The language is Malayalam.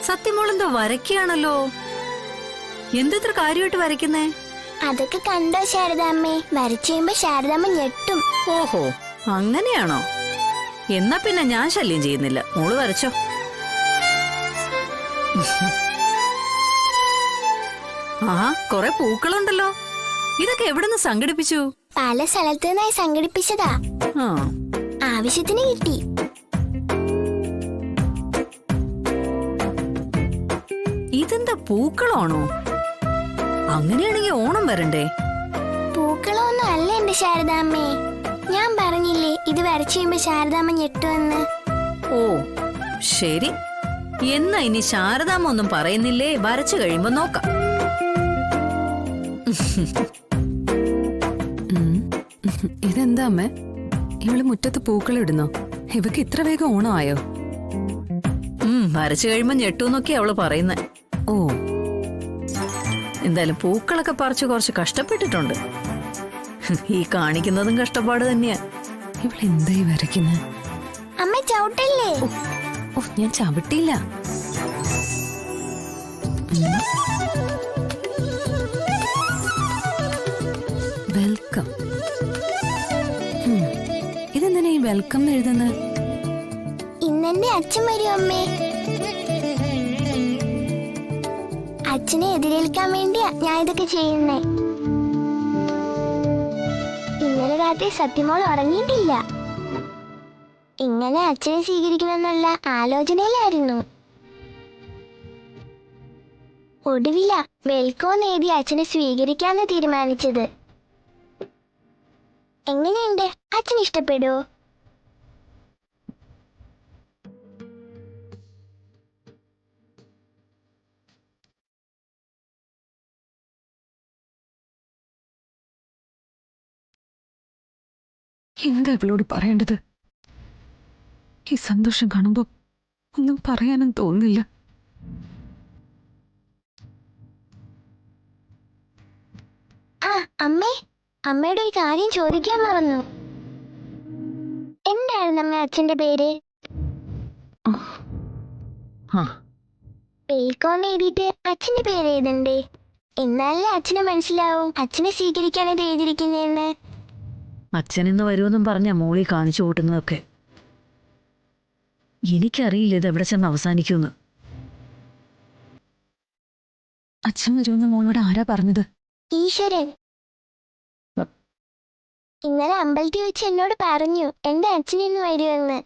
സത്യമോളെന്തോ വരയ്ക്കുകയാണല്ലോ. എന്തെത്ര കാര്യമായിട്ട് വരയ്ക്കുന്നേ? അതൊക്കെ കണ്ടോ ശാരദാമ്മേ? വരച്ചു കഴിയുമ്പോ ശാരദാമ്മ ഞെട്ടും. ഓഹോ, അങ്ങനെയാണോ? എന്നാ പിന്നെ ഞാൻ ശല്യം ചെയ്യുന്നില്ല, മോള് വരച്ചോ. ആ, കൊറേ പൂക്കളുണ്ടല്ലോ. ഇതൊക്കെ എവിടുന്ന് സംഘടിപ്പിച്ചു? പല സ്ഥലത്തു നിന്നായി സംഘടിപ്പിച്ചതാ. ആവശ്യത്തിന് കിട്ടി. ഇതെന്താ, പൂക്കളാണോ? അങ്ങനെയാണെങ്കിൽ ഓണം വരണ്ടേ? പൂക്കളൊന്നും അല്ല എന്റെ ശാരദാമ്മേ. ഞാൻ പറഞ്ഞില്ലേ ഇത് വരച്ചു കഴിയുമ്പോ ശാരദാമ്മ ഞെട്ടുവെന്ന്. ഓ ശരി, എന്നാ ഇനി ശാരദാമ്മ ഒന്നും പറയുന്നില്ലേ? വരച്ചു കഴിയുമ്പോ നോക്കാം. ഇതെന്താ അമ്മേ, ഇവള് മുറ്റത്ത് പൂക്കളിടുന്നോ? ഇവക്ക് ഇത്ര വേഗം ഓണമായോ? വരച്ചു കഴിയുമ്പോ ഞെട്ടൂന്നൊക്കെ അവള് പറയുന്നേ. ഓ, എന്തായാലും പൂക്കളൊക്കെ പറിച്ച് കുറച്ച് കഷ്ടപ്പെട്ടിട്ടുണ്ട്. ഈ കാണിക്കുന്നതും കഷ്ടപ്പാട് തന്നെയാ. ഇവളെന്തായി വരയ്ക്കുന്നത്? അമ്മ ചവിട്ടല്ലേ? ഓ, ഞാൻ ചവിട്ടിയില്ല. വെൽക്കം. ഇതെന്തിനാ ഈ വെൽക്കം എഴുതുന്നത്? ഇന്നെന്റെ അച്ഛൻ വരും അമ്മേ. അച്ഛനെ എതിരേൽക്കാൻ വേണ്ടിയാ ഞാൻ ഇതൊക്കെ ചെയ്യുന്നേ. ഇന്നലെ രാത്രി സത്യമോൾ ഉറങ്ങിയിട്ടില്ല. ഇങ്ങനെ അച്ഛനെ സ്വീകരിക്കണമെന്നുള്ള ആലോചനയിലായിരുന്നു. ഒടുവില വെൽക്കോന്ന് എഴുതി അച്ഛനെ സ്വീകരിക്കാന്ന് തീരുമാനിച്ചത്. എങ്ങനെയുണ്ട്? അച്ഛൻ ഇഷ്ടപ്പെടുവോ? എന്താ ഇവളോട് പറയേണ്ടത്? ഈ സന്തോഷം കാണുമ്പോ ഒന്നും പറയാനും തോന്നില്ല. ആ അമ്മേ, അമ്മയുടെ ഒരു കാര്യം ചോദിക്കാൻ മറന്നു. എന്തായിരുന്നു അമ്മ അച്ഛന്റെ പേര്? വെൽക്കോന്ന് എഴുതിയിട്ട് അച്ഛന്റെ പേര് എഴുതണ്ടേ? എന്നാലേ അച്ഛന് മനസ്സിലാവും അച്ഛനെ സ്വീകരിക്കാൻ ഇത് എഴുതിയിരിക്കുന്നതെന്ന്. അച്ഛനിന്ന് വരുമെന്നും പറഞ്ഞാ മോളി കാണിച്ചു കൂട്ടുന്നതൊക്കെ. എനിക്കറിയില്ല ഇത് എവിടെ ചെന്ന് അവസാനിക്കുമെന്ന്. അച്ഛൻ വരുമെന്ന് മോളോട് ആരാ പറഞ്ഞത്? ഈശ്വരൻ. ഇന്നലെ അമ്പലത്തിൽ വെച്ച് എന്നോട് പറഞ്ഞു എന്റെ അച്ഛൻ ഇന്ന് വരുമെന്ന്.